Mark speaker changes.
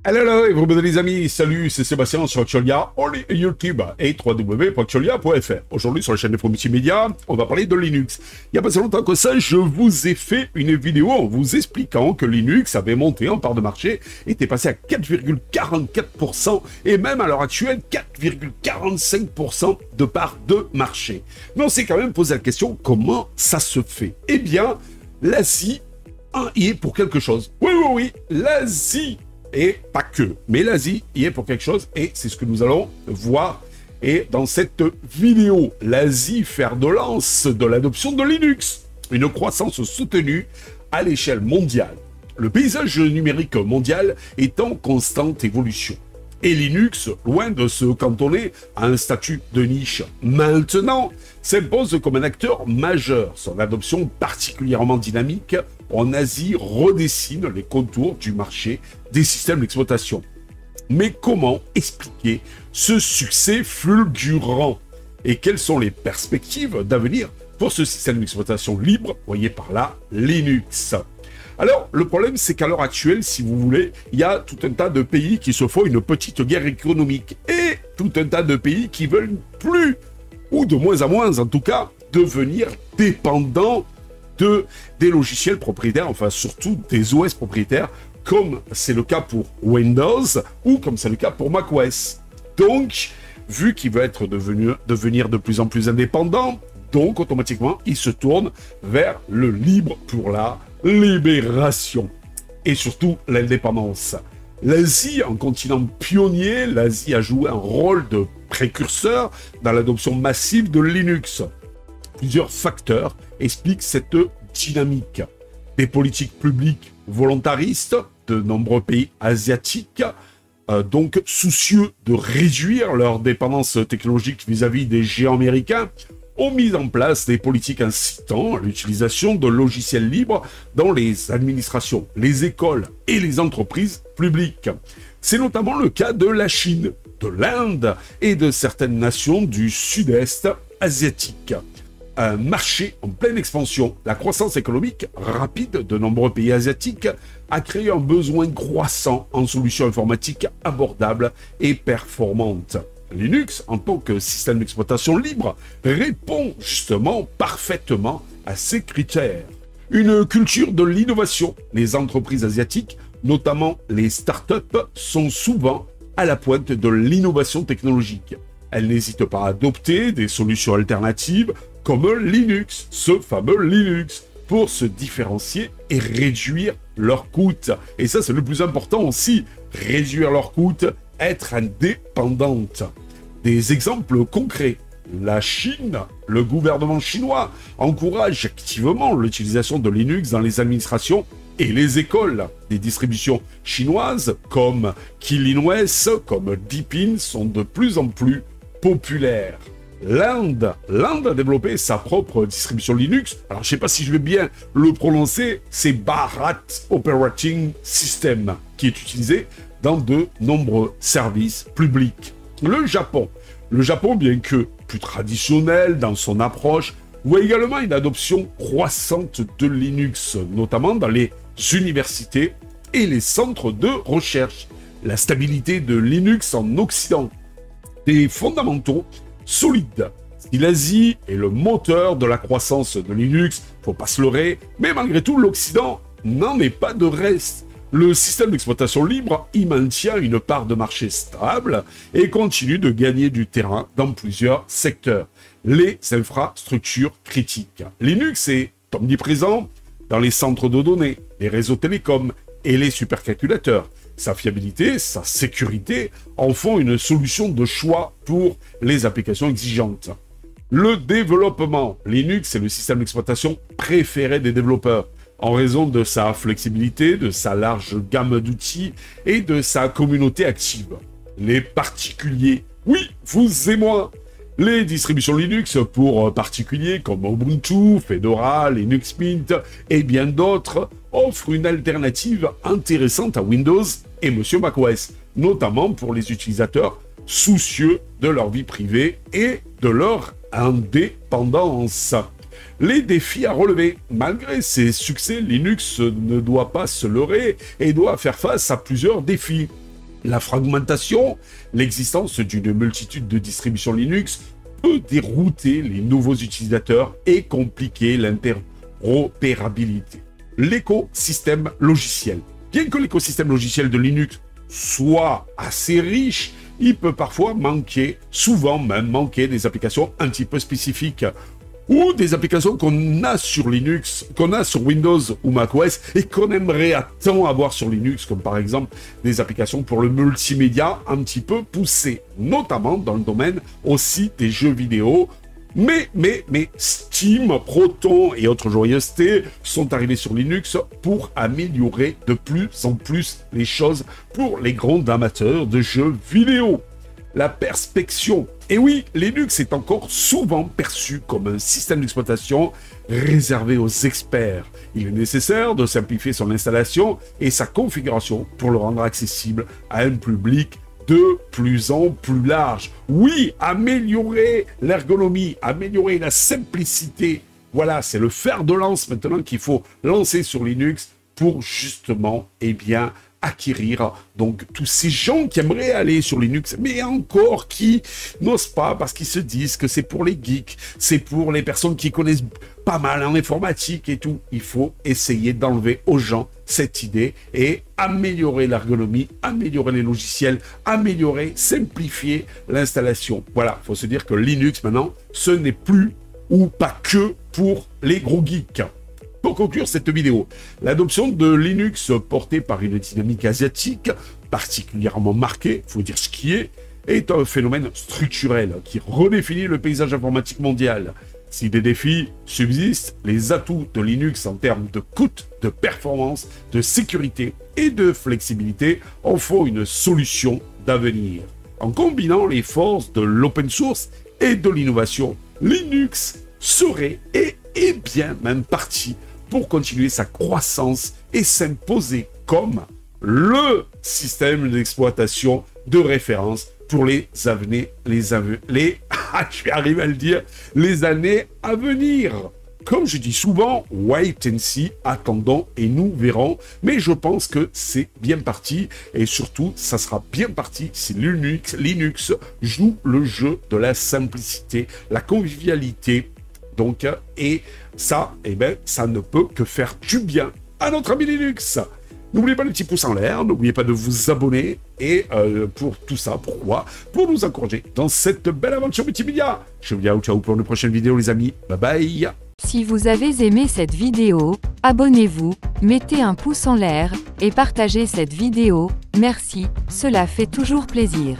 Speaker 1: Hello, et vous les amis, salut, c'est Sébastien sur Actualia, on est YouTube et www.actualia.fr. Aujourd'hui sur la chaîne Info Multimédia, on va parler de Linux. Il n'y a pas si longtemps que ça, je vous ai fait une vidéo en vous expliquant que Linux avait monté en part de marché, était passé à 4,44% et même à l'heure actuelle 4,45% de part de marché. Mais on s'est quand même posé la question, comment ça se fait? Eh bien, l'Asie y est pour quelque chose. Oui, l'Asie. Et pas que, mais l'Asie y est pour quelque chose, et c'est ce que nous allons voir. Et dans cette vidéo, l'Asie fer de lance de l'adoption de Linux, une croissance soutenue à l'échelle mondiale. Le paysage numérique mondial est en constante évolution. Et Linux, loin de se cantonner à un statut de niche maintenant, s'impose comme un acteur majeur. Son adoption particulièrement dynamique en Asie redessine les contours du marché des systèmes d'exploitation. Mais comment expliquer ce succès fulgurant? Et quelles sont les perspectives d'avenir pour ce système d'exploitation libre, voyez par là Linux? Alors, le problème, c'est qu'à l'heure actuelle, si vous voulez, il y a tout un tas de pays qui se font une petite guerre économique et tout un tas de pays qui veulent plus, ou de moins en moins en tout cas, devenir dépendants des logiciels propriétaires, enfin surtout des OS propriétaires, comme c'est le cas pour Windows ou comme c'est le cas pour macOS. Donc, vu qu'il veut devenir de plus en plus indépendant, donc automatiquement, il se tourne vers le libre pour la libération et surtout l'indépendance. L'Asie, un continent pionnier, l'Asie a joué un rôle de précurseur dans l'adoption massive de Linux. Plusieurs facteurs expliquent cette dynamique. Des politiques publiques volontaristes de nombreux pays asiatiques, donc soucieux de réduire leur dépendance technologique vis-à-vis des géants américains, ont mis en place des politiques incitant à l'utilisation de logiciels libres dans les administrations, les écoles et les entreprises publiques. C'est notamment le cas de la Chine, de l'Inde et de certaines nations du sud-est asiatique. Un marché en pleine expansion, la croissance économique rapide de nombreux pays asiatiques a créé un besoin croissant en solutions informatiques abordables et performantes. Linux, en tant que système d'exploitation libre, répond justement parfaitement à ces critères. Une culture de l'innovation. Les entreprises asiatiques, notamment les startups, sont souvent à la pointe de l'innovation technologique. Elles n'hésitent pas à adopter des solutions alternatives comme Linux, ce fameux Linux, pour se différencier et réduire leurs coûts. Et ça, c'est le plus important aussi, réduire leurs coûts, être indépendante. Des exemples concrets. La Chine, le gouvernement chinois, encourage activement l'utilisation de Linux dans les administrations et les écoles. Des distributions chinoises comme KilinOS, comme Deepin sont de plus en plus populaires. L'Inde a développé sa propre distribution Linux. Alors, je ne sais pas si je vais bien le prononcer, c'est Bharat Operating System, qui est utilisé dans de nombreux services publics. Le Japon, bien que plus traditionnel dans son approche, voit également une adoption croissante de Linux, notamment dans les universités et les centres de recherche. La stabilité de Linux en Occident, des fondamentaux solides. Si l'Asie est le moteur de la croissance de Linux, faut pas se leurrer, mais malgré tout, l'Occident n'en est pas de reste. Le système d'exploitation libre y maintient une part de marché stable et continue de gagner du terrain dans plusieurs secteurs. Les infrastructures critiques. Linux est omniprésent dans les centres de données, les réseaux télécoms et les supercalculateurs. Sa fiabilité, sa sécurité en font une solution de choix pour les applications exigeantes. Le développement. Linux est le système d'exploitation préféré des développeurs en raison de sa flexibilité, de sa large gamme d'outils et de sa communauté active. Les particuliers. Oui, vous et moi. Les distributions Linux pour particuliers comme Ubuntu, Fedora, Linux Mint et bien d'autres offrent une alternative intéressante à Windows et Monsieur macOS, notamment pour les utilisateurs soucieux de leur vie privée et de leur indépendance. Les défis à relever. Malgré ses succès, Linux ne doit pas se leurrer et doit faire face à plusieurs défis. La fragmentation, l'existence d'une multitude de distributions Linux peut dérouter les nouveaux utilisateurs et compliquer l'interopérabilité. L'écosystème logiciel. Bien que l'écosystème logiciel de Linux soit assez riche, il peut parfois manquer, souvent même manquer des applications un petit peu spécifiques ou des applications qu'on a sur Linux, qu'on a sur Windows ou macOS et qu'on aimerait à temps avoir sur Linux, comme par exemple des applications pour le multimédia un petit peu poussées, notamment dans le domaine aussi des jeux vidéo. Mais Steam, Proton et autres joyeusetés sont arrivés sur Linux pour améliorer de plus en plus les choses pour les grands amateurs de jeux vidéo. La perspection. Et oui, Linux est encore souvent perçu comme un système d'exploitation réservé aux experts. Il est nécessaire de simplifier son installation et sa configuration pour le rendre accessible à un public de plus en plus large. Oui, améliorer l'ergonomie, améliorer la simplicité. Voilà, c'est le fer de lance maintenant qu'il faut lancer sur Linux pour justement, acquérir donc tous ces gens qui aimeraient aller sur Linux, mais encore qui n'osent pas parce qu'ils se disent que c'est pour les geeks, c'est pour les personnes qui connaissent pas mal en informatique et tout. Il faut essayer d'enlever aux gens cette idée et améliorer l'ergonomie, améliorer les logiciels, améliorer, simplifier l'installation. Voilà, il faut se dire que Linux maintenant, ce n'est plus ou pas que pour les gros geeks. Pour conclure cette vidéo, l'adoption de Linux portée par une dynamique asiatique particulièrement marquée, il faut dire ce qui est un phénomène structurel qui redéfinit le paysage informatique mondial. Si des défis subsistent, les atouts de Linux en termes de coût, de performance, de sécurité et de flexibilité en font une solution d'avenir. En combinant les forces de l'open source et de l'innovation, Linux serait et est bien même parti pour continuer sa croissance et s'imposer comme le système d'exploitation de référence pour les années à venir. Comme je dis souvent, wait and see, attendons et nous verrons. Mais je pense que c'est bien parti et surtout, ça sera bien parti si Linux joue le jeu de la simplicité, la convivialité. Donc, et ça, ça ne peut que faire du bien à notre ami Linux. N'oubliez pas le petit pouce en l'air, n'oubliez pas de vous abonner. Et pour tout ça, pourquoi? Pour nous encourager dans cette belle aventure multimédia. Je vous dis ciao pour une prochaine vidéo, les amis. Bye bye.
Speaker 2: Si vous avez aimé cette vidéo, abonnez-vous, mettez un pouce en l'air et partagez cette vidéo. Merci, cela fait toujours plaisir.